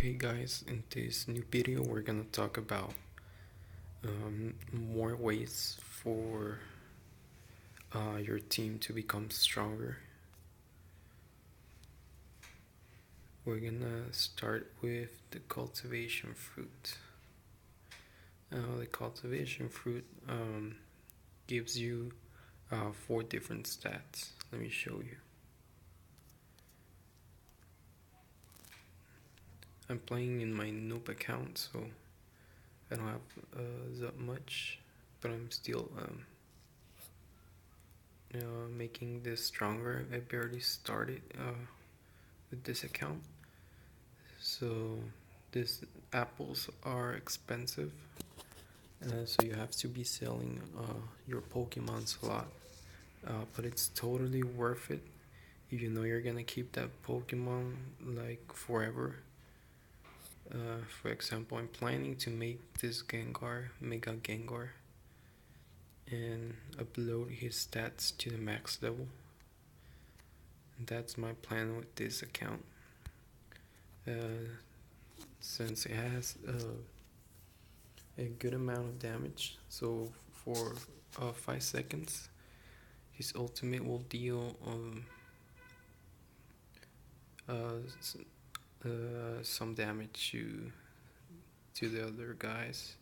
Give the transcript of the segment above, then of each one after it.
Hey guys, in this new video we're gonna talk about more ways for your team to become stronger. We're gonna start with the cultivation fruit. The cultivation fruit gives you 4 different stats. Let me show you. I'm playing in my noob account, so I don't have that much, but I'm still making this stronger. I barely started with this account, so these apples are expensive, so you have to be selling your Pokemons a lot, but it's totally worth it if you know you're gonna keep that Pokemon like forever. For example, I'm planning to make this Gengar, Mega Gengar, and upload his stats to the max level. That's my plan with this account. Since it has a good amount of damage, so for 5 seconds, his ultimate will deal some damage to the other guys.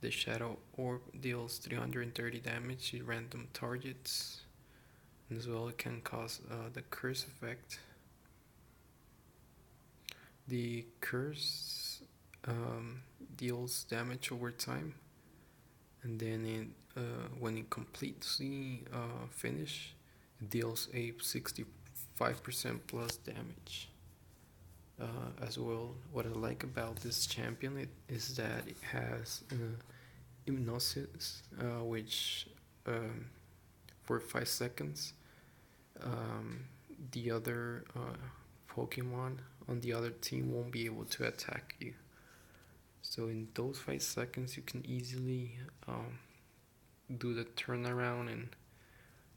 The Shadow Orb deals 330 damage to random targets. And as well, it can cause the Curse effect. The Curse deals damage over time, and then when it completely finish, it deals a 65% plus damage. As well, what I like about this champion is that it has Hypnosis, which for 5 seconds, the other Pokemon on the other team won't be able to attack you. So in those 5 seconds, you can easily do the turnaround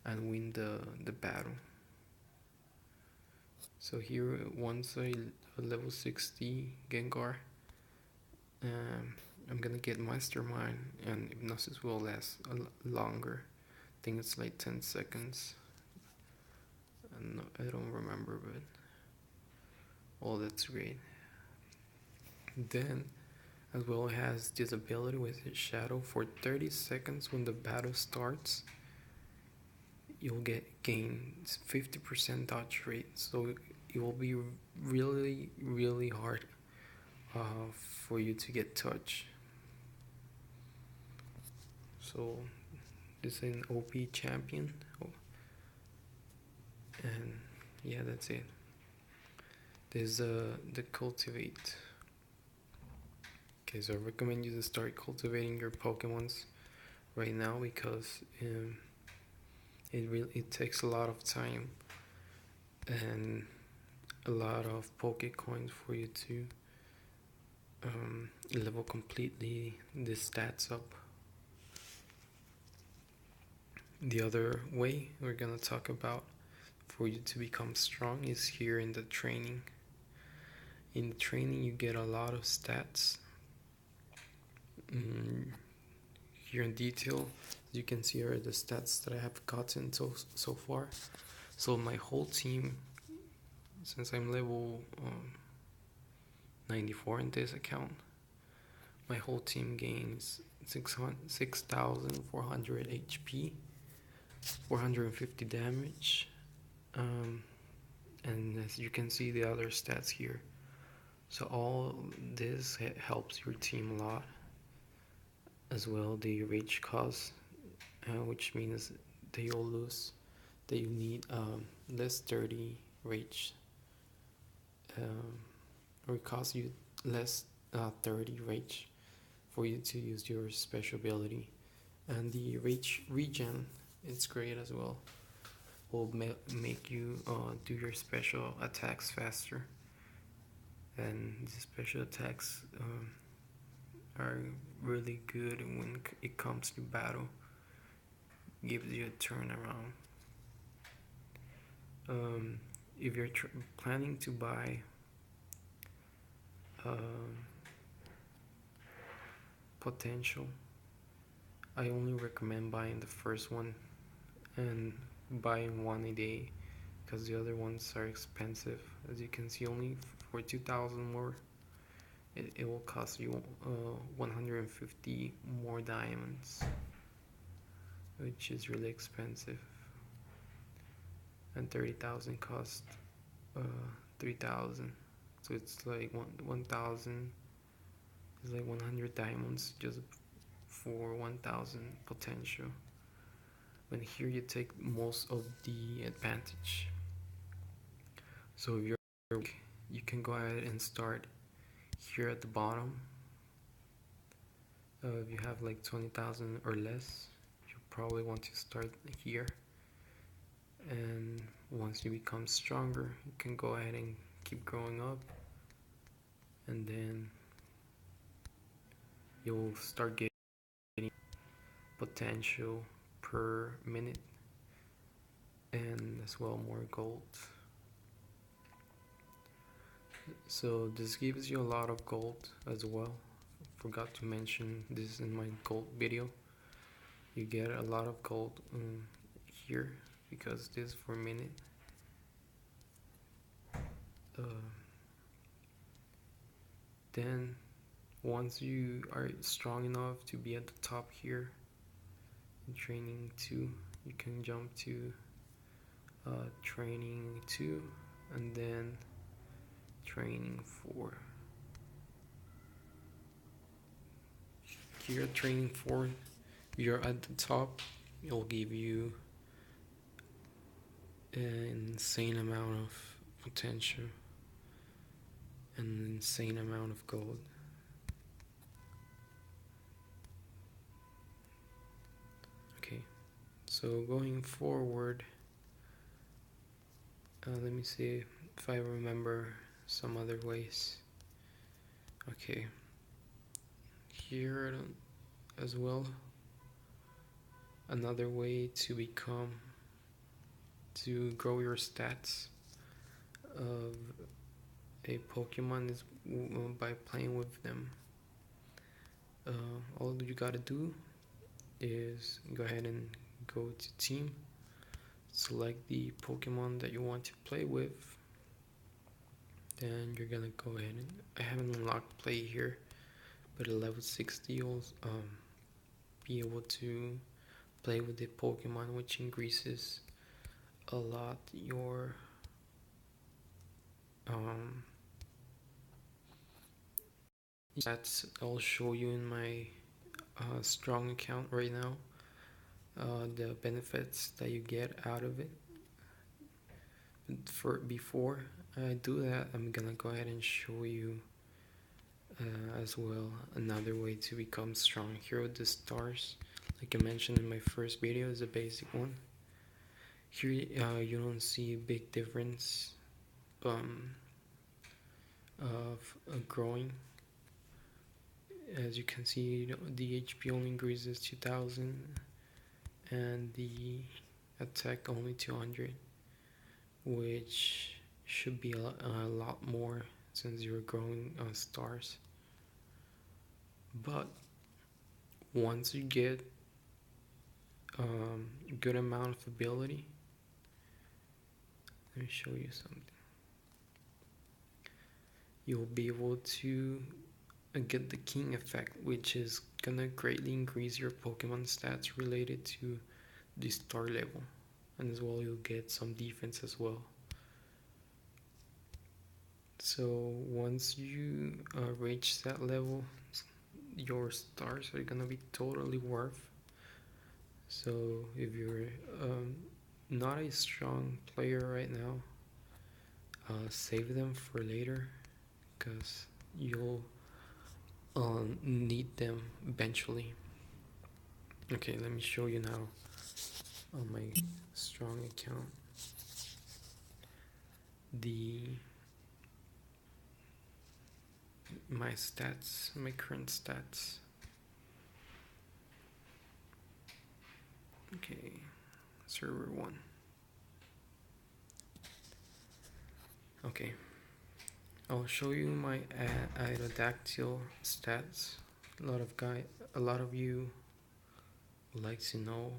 and win the battle. So here, once a level 60 Gengar, I'm gonna get Mastermind, and Hypnosis will last longer. I think it's like 10 seconds. I don't remember, but oh, that's great. Then, as well, it has this ability with its Shadow. For 30 seconds when the battle starts, you'll gain 50% dodge rate, so it will be really hard for you to get touch. So this is an OP champion, and yeah, that's it. There's the cultivate. Okay, so I recommend you to start cultivating your Pokemons right now, because it takes a lot of time and a lot of Pokecoins for you to level completely the stats up. The other way we're gonna talk about for you to become strong is here in the training. In the training, you get a lot of stats. Here in detail, you can see here are the stats that I have gotten so far. So my whole team, since I'm level 94 in this account, my whole team gains 6,400 HP, 450 damage, and as you can see the other stats here. So all this helps your team a lot. As well, the rage cost, which means that you'll lose, that you need less 30 rage, or it costs you less 30 rage for you to use your special ability. And the rage regen, it's great as well, will make you do your special attacks faster. And the special attacks are really good when it comes to battle. Gives you a turnaround. If you're planning to buy potential, I only recommend buying the first one and buying one a day, because the other ones are expensive. As you can see, only for 2,000 more, it will cost you 150 more diamonds, which is really expensive. And 30,000 cost uh, 3,000, so it's like 1,000 is like 100 diamonds just for 1,000 potential. When here you take most of the advantage. So if you're weak, you can go ahead and start here at the bottom. If you have like 20,000 or less, you probably want to start here. And once you become stronger, you can go ahead and keep growing up, and then you'll start getting potential per minute, and as well more gold. So this gives you a lot of gold as well. Forgot to mention this in my gold video. You get a lot of gold here, because this for a minute. Then once you are strong enough to be at the top here in training 2, you can jump to training 2 and then training 4. Here at training 4, you're at the top. It'll give you an insane amount of potential, an insane amount of gold. Okay, so going forward, let me see if I remember some other ways. Okay, here as well, another way to grow your stats of a Pokemon is by playing with them. All you gotta do is go ahead and go to team, select the Pokemon that you want to play with, then you're gonna go ahead and, I haven't unlocked play here, but at level 60 you'll be able to play with the Pokemon, which increases a lot your stats. I'll show you in my strong account right now the benefits that you get out of it. Before I do that, I'm gonna go ahead and show you as well another way to become strong. Here with the stars, like I mentioned in my first video, is a basic one. Here you don't see a big difference of growing. As you can see, the HP only increases 2,000 and the attack only 200, which should be a lot more since you're growing stars. But once you get a good amount of ability, let me show you something. You'll be able to get the king effect, which is gonna greatly increase your Pokemon stats related to the star level, and as well you'll get some defense as well. So once you reach that level, your stars are gonna be totally worth. So if you're not a strong player right now, save them for later, because you'll need them eventually. Okay, let me show you now on my strong account my stats, my current stats. Okay, server 1. Okay, I'll show you my Aerodactyl stats. A lot of you would like to know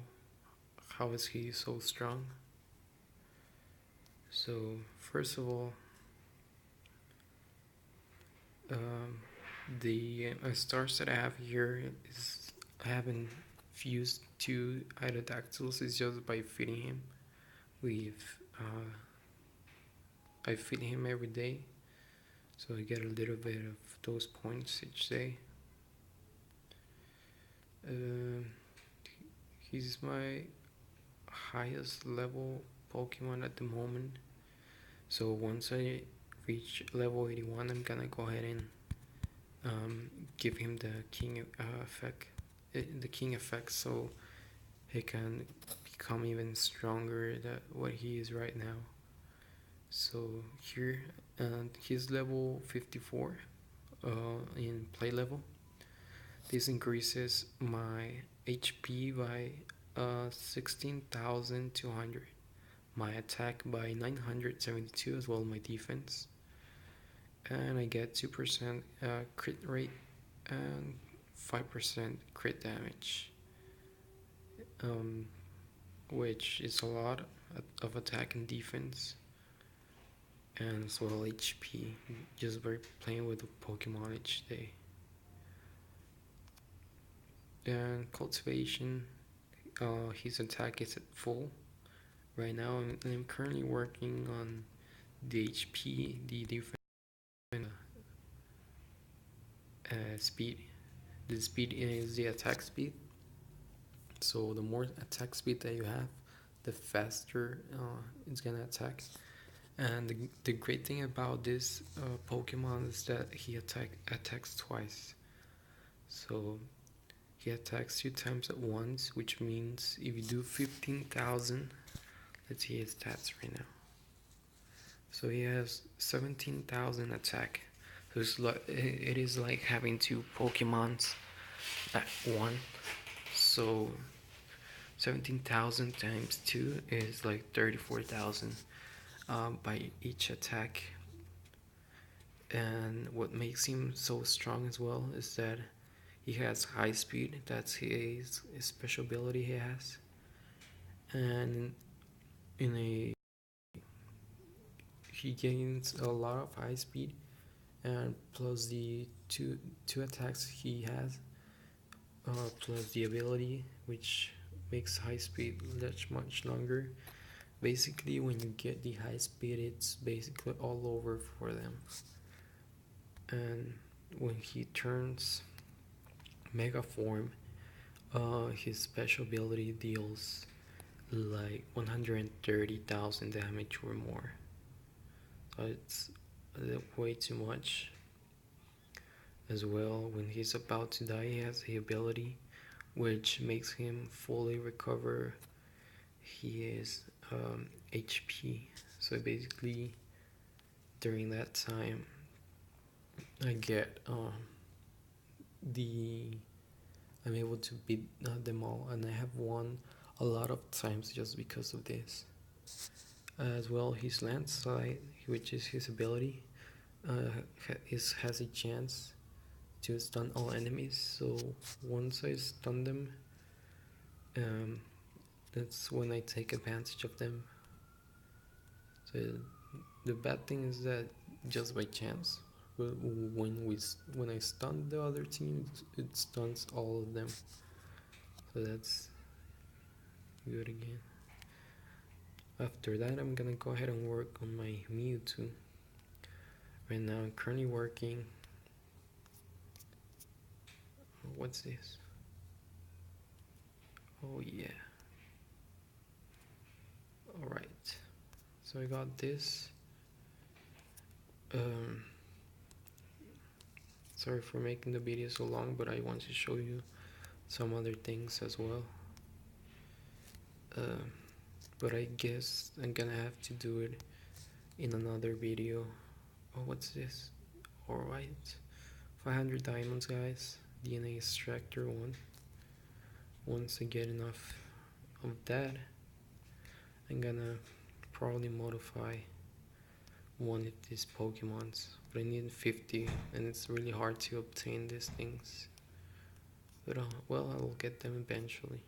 how is he so strong. So first of all, um, the stars that I have here is I haven't fused two Aerodactyls. It's just by feeding him. I feed him every day, so I get a little bit of those points each day. Uh, he's my highest level Pokemon at the moment. So once I reach level 81, I'm gonna go ahead and give him the king effect, so he can become even stronger than what he is right now. So here, and he's level 54 in play level. This increases my HP by 16,200, my attack by 972, as well as my defense, and I get 2% crit rate and 5% crit damage, um, which is a lot of attack and defense, and as well HP, just by playing with the Pokemon each day. And cultivation, his attack is at full right now, and I'm currently working on the HP, the defense, speed. The speed is the attack speed. So the more attack speed that you have, the faster it's gonna attack. And the great thing about this Pokemon is that he attacks twice. So he attacks 2 times at once, which means if you do 15,000, let's see his stats right now. So he has 17,000 attack. So it is like having two Pokemons at one. So 17,000 times 2 is like 34,000 by each attack. And what makes him so strong as well is that he has high speed. That's his special ability he has. And he gains a lot of high speed, and plus the two attacks he has, plus the ability which makes high speed much longer. Basically, when you get the high speed, it's basically all over for them. And when he turns Mega Form, his special ability deals like 130,000 damage or more. So it's way too much. As well, when he's about to die, he has the ability which makes him fully recover his HP. So basically, during that time, I get I'm able to beat them all, and I have won a lot of times just because of this. As well, his landslide, which is his ability, has a chance to stun all enemies. So once I stun them, that's when I take advantage of them. So the bad thing is that just by chance, when I stun the other team, it stuns all of them. So that's good again. After that, I'm gonna go ahead and work on my Mewtwo. Right now, I'm currently working. What's this? Oh yeah. Alright. So I got this. Sorry for making the video so long, but I want to show you some other things as well. But I guess I'm gonna have to do it in another video. Oh, what's this? Alright. 500 diamonds, guys. DNA extractor 1. Once I get enough of that, I'm gonna probably modify wanted these Pokemons, but I need 50, and it's really hard to obtain these things. But well, I will get them eventually.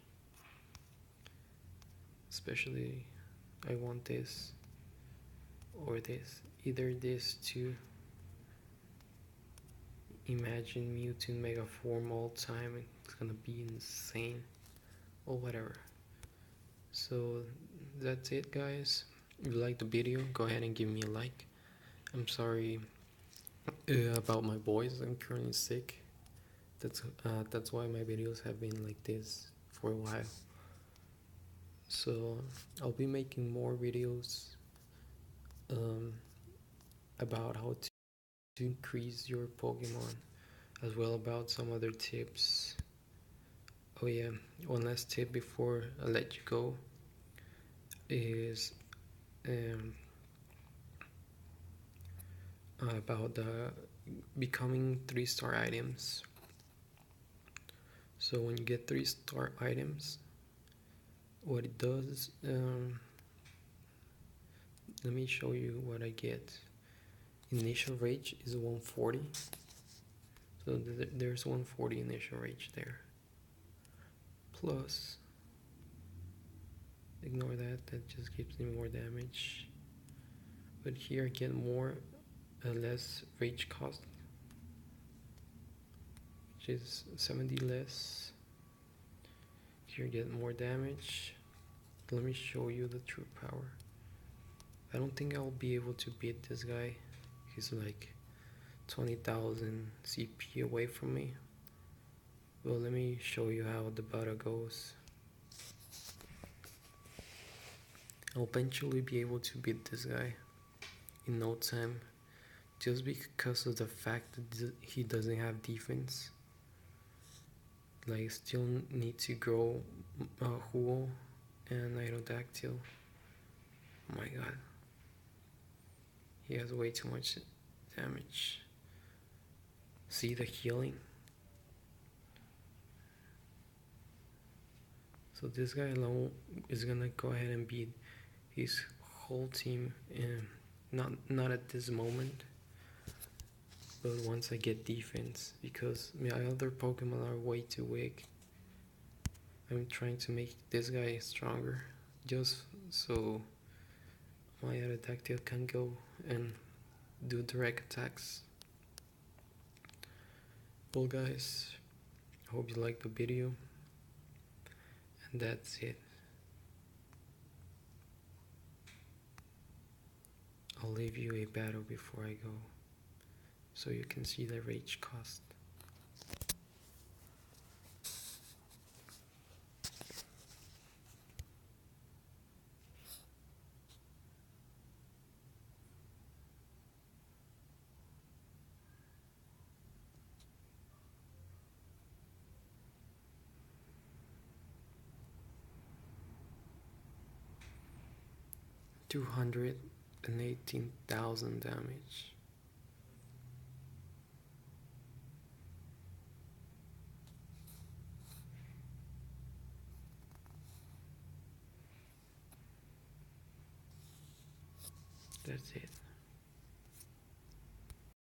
Especially, I want this or this, either this to imagine Mewtwo Mega Form all time. It's gonna be insane, or whatever. So that's it, guys. If you liked the video, go ahead and give me a like. I'm sorry about my voice. I'm currently sick. That's why my videos have been like this for a while. So I'll be making more videos um, about how to increase your Pokemon, as well about some other tips. Oh yeah, one last tip before I let you go is um, about the becoming 3-star items. So when you get 3-star items, what it does, let me show you what I get. Initial rage is 140, so there's 140 initial rage there. Plus, ignore that just gives me more damage. But here I get more, less rage cost, which is 70 less. Here I get more damage. Let me show you the true power. I don't think I'll be able to beat this guy. He's like 20,000 CP away from me. Well, let me show you how the battle goes. I'll eventually be able to beat this guy in no time, just because of the fact that he doesn't have defense. Like, still need to grow Huo and Aerodactyl. Oh my god, he has way too much damage. See the healing? So this guy alone is gonna go ahead and beat his whole team, and not at this moment, but once I get defense, because my other Pokemon are way too weak. I'm trying to make this guy stronger, just so my Aerodactyl can go and do direct attacks. Well guys, I hope you liked the video, and that's it. I'll leave you a battle before I go, so you can see the rage cost. $218,000 damage. That's it.